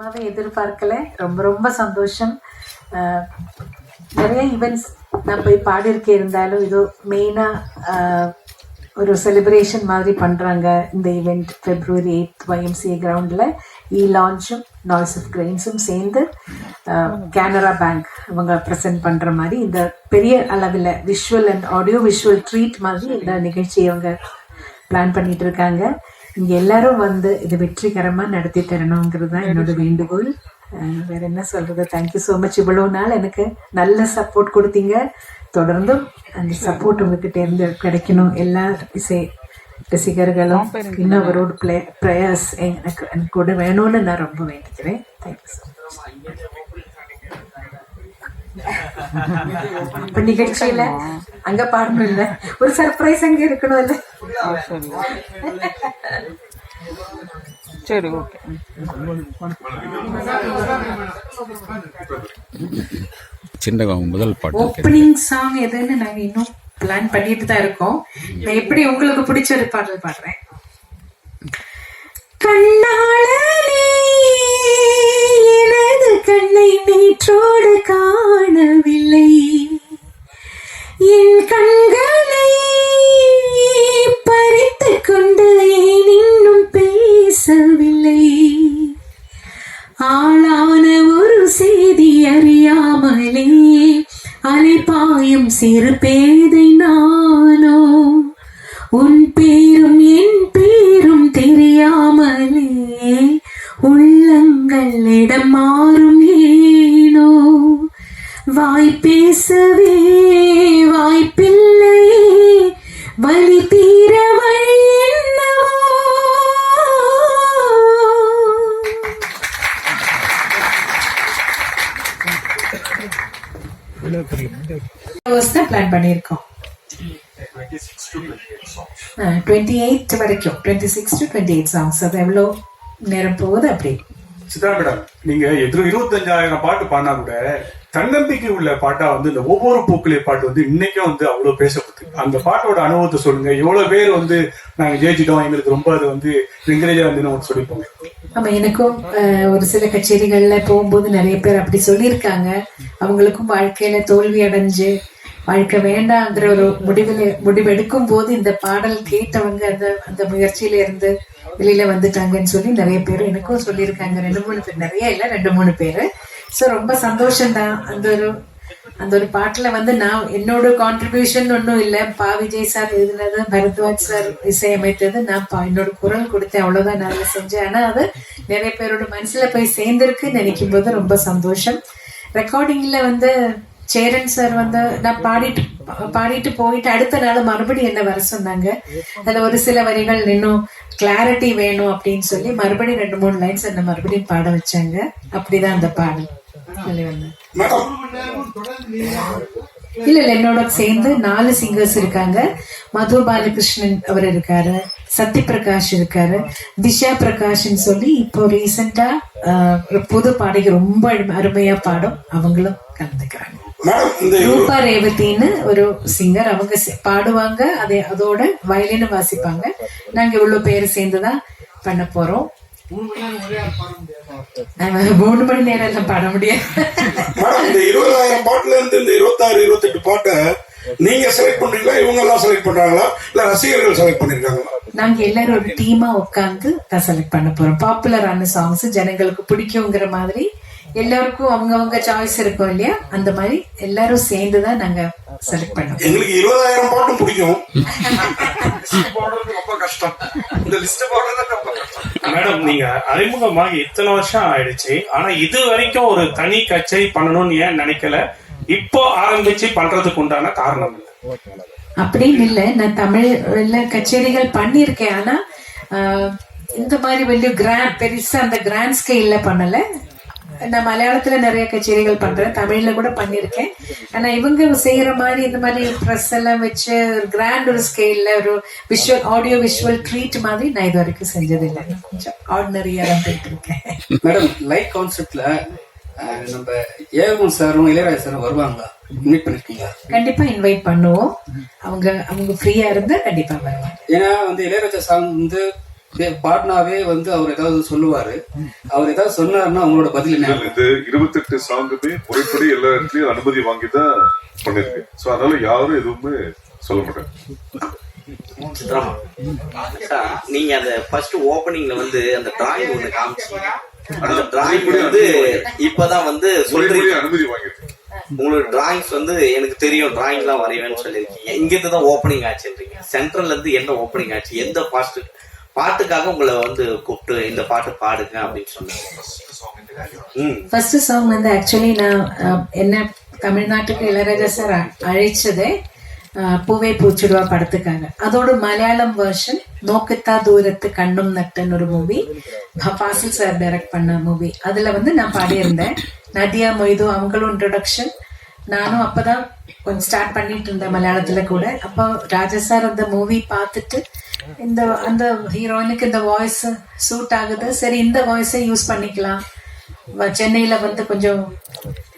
நிஜமாவே எதிர்பார்க்கல. ரொம்ப ரொம்ப சந்தோஷம். நிறைய ஈவெண்ட்ஸ் நான் போய் பாடியிருக்கே, இருந்தாலும் இது மெயினாக ஒரு செலிப்ரேஷன் மாதிரி பண்ணுறாங்க. இந்த ஈவெண்ட் February 8th YMCA கிரவுண்டில் லான்ச்சும் நாய்ஸ் ஆஃப் கிரெயின்ஸும் சேர்ந்து கேனரா பேங்க் அவங்க ப்ரெசென்ட் பண்ணுற மாதிரி இந்த பெரிய அளவில் visual and audio visual treat மாதிரி இந்த நிகழ்ச்சியை அவங்க பிளான் பண்ணிட்டு இருக்காங்க. இங்கே எல்லாரும் வந்து இது வெற்றிகரமாக நடத்தி தரணுங்கிறது தான் என்னோட வேண்டுகோள். வேற என்ன சொல்றது. Thank you so much. இவ்வளோ நாள் எனக்கு நல்ல சப்போர்ட் கொடுத்தீங்க. தொடர்ந்தும் அந்த சப்போர்ட் உங்ககிட்ட இருந்து கிடைக்கணும். எல்லா இசை ரசிகர்களும் இன்னும் அவரோட ப்ரேயர்ஸ் எனக்கு கூட வேணும்னு நான் ரொம்ப வேண்டிக்கிறேன். Thank you so much. இப்ப நிகழ்ச்சியில அங்க பாடணும் இல்ல, ஒரு சர்ப்ரைஸ் அங்க இருக்கணும் இல்ல. சரி, ஓகே. முதல் பாட்டு ஓப்பனிங் சாங் எதுன்னு நாங்க இன்னும் பிளான் பண்ணிட்டு தான் இருக்கோம். நான் எப்படி உங்களுக்கு பிடிச்ச ஒரு பாடல் பாடுறேன். கண்ணாளே எனது கண்ணை நேற்றோடு காணவில்லை, என் கண்களை பறித்து கொண்டு ஏன் இன்னும் பேசவில்லை, ஆளான ஒரு செய்தி அறியாமலே அலைபாயும் சிறு பேதை நானோ, உன் பேரும் என் பேரும் தெரியாமலே உள்ளங்கள் இடம் மாறும் ஏனோ, வாய் பேசவே வாய்ப்பில்லை, வலி தீர வழி என்னவோ. பிளான் பண்ணியிருக்கோம் 28 வரைக்கும், 26 to 28 சாங்ஸ். அது எவ்வளோ நேரம் போகுது அப்படி. சித்ரா மேடம், நீங்க 25,000 பாட்டு பாடினா கூட தன்னம்பிக்கை உள்ள பாட்டா வந்து இந்த ஒவ்வொரு பூக்களே பாட்டு வந்து இன்னைக்கும் வந்து அவ்வளவு பேசப்படுது. அந்த பாட்டோட அனுபவத்தை சொல்லுங்க. எவ்வளவு பேர் வந்து நாங்க ஜெயிச்சிட்டோம், எங்களுக்கு ரொம்ப அது வந்து என்கரேஜா வந்து சொல்லிப்போங்க. ஆமா, எனக்கும் ஒரு சில கச்சேரிகள்ல போகும்போது நிறைய பேர் அப்படி சொல்லியிருக்காங்க. அவங்களுக்கும் வாழ்க்கையில தோல்வி அடைஞ்சு வாழ்க்கை வேண்டாங்கிற ஒரு முடிவெடுக்கும் போது இந்த பாடல் கேட்டவங்க அந்த முயற்சியில இருந்து வெளியில வந்துட்டாங்கன்னு சொல்லி நிறைய பேர் எனக்கும் சொல்லியிருக்காங்க. 2-3 பேர், நிறைய இல்ல, 2-3 பேரு. ஸோ ரொம்ப சந்தோஷம்தான். அந்த ஒரு பாட்டுல வந்து நான் என்னோட கான்ட்ரிபியூஷன் ஒன்றும் இல்லை. விஜய் சார் எழுதினது, பரத்வாஜ் சார் இசையமைத்தது, நான் என்னோட குரல் கொடுத்தேன், அவ்வளவுதான் நான் செஞ்சேன். ஆனா அது நிறைய பேரோட மனசுல போய் சேர்ந்திருக்கு நினைக்கும் போது ரொம்ப சந்தோஷம். ரெக்கார்டிங்ல வந்து சேரன் சார் வந்து நான் பாடிட்டு போயிட்டு அடுத்த நாள் மறுபடியும் என்ன வர சொன்னாங்க. அதுல ஒரு சில வரிகள் இன்னும் கிளாரிட்டி வேணும் அப்படின்னு சொல்லி மறுபடியும் 2-3 லைன்ஸ் என்ன மறுபடியும் பாட வச்சாங்க. அப்படிதான் அந்த பாடல் இல்ல என்னோட சேர்ந்து 4 சிங்கர்ஸ் இருக்காங்க. மது பாலகிருஷ்ணன் அவர் இருக்காரு, சத்யபிரகாஷ் இருக்காரு, திஷா பிரகாஷ்ன்னு சொல்லி இப்போ ரீசெண்டா புது பாடகி ரொம்ப அருமையா பாடும், அவங்களும் கலந்துக்கிறாங்க. ரூபா ரேவதின்னு ஒரு சிங்கர், அவங்க பாடுவாங்க, அதோட வயலின் வாசிப்பாங்க. நாங்க இவ்வளவு பேர் சேர்ந்துதான் பண்ண போறோம். 3 மணி நேரம் எல்லாம் பாட முடியாது. இந்த 20,000 பாட்டுல இருந்து இந்த 26-28 பாட்டை நீங்க செலக்ட் பண்றீங்களா, இவங்க எல்லாம் செலக்ட் பண்றாங்களா, இல்ல ரசிகர்கள் செலக்ட் பண்ணிருக்காங்களா? நாங்க எல்லாரும் ஒரு டீமா உட்காந்து தான் செலக்ட் பண்ண போறோம். பாப்புலரான சாங்ஸ் ஜனங்களுக்கு பிடிக்குங்கிற மாதிரி எல்லாருக்கும் அவங்கவங்க சாய்ஸ் இருக்கும் இல்லையா, அந்த மாதிரி எல்லாரும் சேர்ந்துதான் நாங்க செலக்ட் பண்ணோம். எங்களுக்கு 20,000 பாட்டும் பிடிக்கும். ரொம்ப கஷ்டம் இந்த லிஸ்ட் போடுறது ரொம்ப கஷ்டம். மேடம், நீங்க அறிமுகமாக இத்தனை வருஷம் ஆயிடுச்சு, ஆனா இது வரைக்கும் ஒரு தனி கச்சேரி பண்ணணும்னு ஏன் நினைக்கல? இப்போ ஆரம்பிச்சு பண்றதுக்கு உண்டான காரணம் அப்படின்னு இல்ல. நான் தமிழ்ல கச்சேரிகள் பண்ணிருக்கேன், ஆனா இந்த மாதிரி வெளிய பெருசா அந்த கிராண்ட் ஸ்கேல்ல பண்ணல. நான் மலையாளத்துல நிறைய கச்சேரிகள் பண்றேன், தமிழ்ல கூட பண்ணிருக்கேன். ஆனா இவங்க செய்யற மாதிரி இந்த மாதிரி ட்ரெஸ் எல்லாம் வச்சு கிராண்ட் ஒரு ஸ்கேல்ல ஒரு ஆடியோ விஷுவல் ட்ரீட் மாதிரி நான் இது வரைக்கும் செஞ்சது இல்லை. கொஞ்சம் ஆர்டினரியா தான் போயிட்டு இருக்கேன். மேடம், லைட் கான்செப்ட்ல நம்ம ஏவன் சாரும் இளையராஜா சாரும் வருவாங்களா? இன்வைட் பண்ணிருக்கீங்களா? கண்டிப்பா இன்வைட் பண்ணுவோம். அவங்க ஃப்ரீயா இருந்தா கண்டிப்பா வருவாங்க. ஏன்னா வந்து இளையராஜா சாங் வந்து பாடினாவே வந்து அவர் ஏதாவது சொல்லுவாரு. அவர் ஏதாவது சொன்னாருன்னா அவங்களோட பதில் என்ன? இது 28 சாங்குமே முறைப்படி எல்லா இடத்துலயும் அனுமதி வாங்கி தான் பண்ணிருக்கு. சோ அதனால யாரும் எதுவுமே சொல்ல மாட்டாங்க. நீங்க அந்த ஃபர்ஸ்ட் ஓபனிங்ல வந்து அந்த டிராயிங் ஒண்ணு காமிச்சீங்க. அந்த டிராயிங் வந்து இப்பதான் வந்து சொல்றீங்க அனுமதி வாங்கிருக்கு. உங்களோட டிராயிங்ஸ் வந்து எனக்கு தெரியும், டிராயிங் எல்லாம் வரைவேன்னு சொல்லிருக்கீங்க. இங்க இருந்து தான் ஓப்பனிங் ஆச்சுன்றீங்க. சென்ட்ரல்ல இருந்து என்ன ஓப்பனிங் ஆச்சு? எந்த பாட்டுக்காக உங்களை வந்து கூப்பிட்டு இந்த பாட்டு பாடுங்க அப்படின்னு சொன்னாங்க? ஃபர்ஸ்ட் சாங் வந்து ஆக்சுவலி நான் என்ன தமிழ்நாட்டுக்கு இளையராஜா சார் அழைச்சதே பூவே பூச்சுடுவா படத்துக்காக. அதோட மலையாளம் வெர்ஷன் நோக்கத்தா தூரத்து கண்ணும் நட்டுன்னு ஒரு மூவி, ஃபாசில் சார் டைரக்ட் பண்ண மூவி. அதுல வந்து நான் பாடியிருந்தேன். நதியா மொய்து அவங்களும் இன்ட்ரோடக்ஷன். நானும் அப்பதான் கொஞ்சம் ஸ்டார்ட் பண்ணிட்டு இருந்தேன் மலையாளத்துல கூட. அப்போ ராஜா சார் அந்த மூவி பார்த்துட்டு அந்த ஹீரோயினுக்கு இந்த வாய்ஸ் சூட் ஆகுது, சரி இந்த வாய்ஸை யூஸ் பண்ணிக்கலாம், சென்னையில வந்து கொஞ்சம்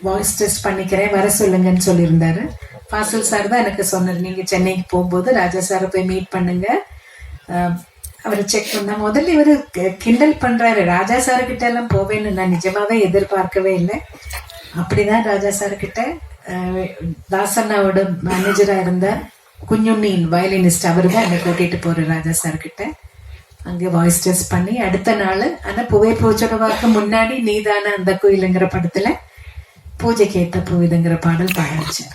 வாய்ஸ் டெஸ்ட் பண்ணிக்கிறேன், வர சொல்லுங்கன்னு சொல்லியிருந்தாரு. ஃபாசில் சார் தான் எனக்கு சொன்னார், நீங்க சென்னைக்கு போகும்போது ராஜா சாரை போய் மீட் பண்ணுங்க, அவரை செக் பண்ண. முதல்ல இவரு கிண்டல் பண்றாரு, ராஜா சாரு கிட்ட எல்லாம் போவேன்னு நான் நிஜமாவே எதிர்பார்க்கவே இல்லை. அப்படிதான் ராஜா சாரு கிட்ட தாசண்ணாவோட மேனேஜரா இருந்த குஞ்சுண்ணீன் வயலினிஸ்ட், அவரு தான் என்னை கூட்டிட்டு போற ராஜா சார் கிட்ட. அங்கே வாய்ஸ் டெஸ்ட் பண்ணி அடுத்த நாள் ஆனா பூவே பூச்சோடவாக்கு முன்னாடி நீதான அந்த கோயிலுங்கிற படத்துல பூஜைக்கு ஏத்த பூவிதுங்கிற பாடல் பாட வச்சேன்.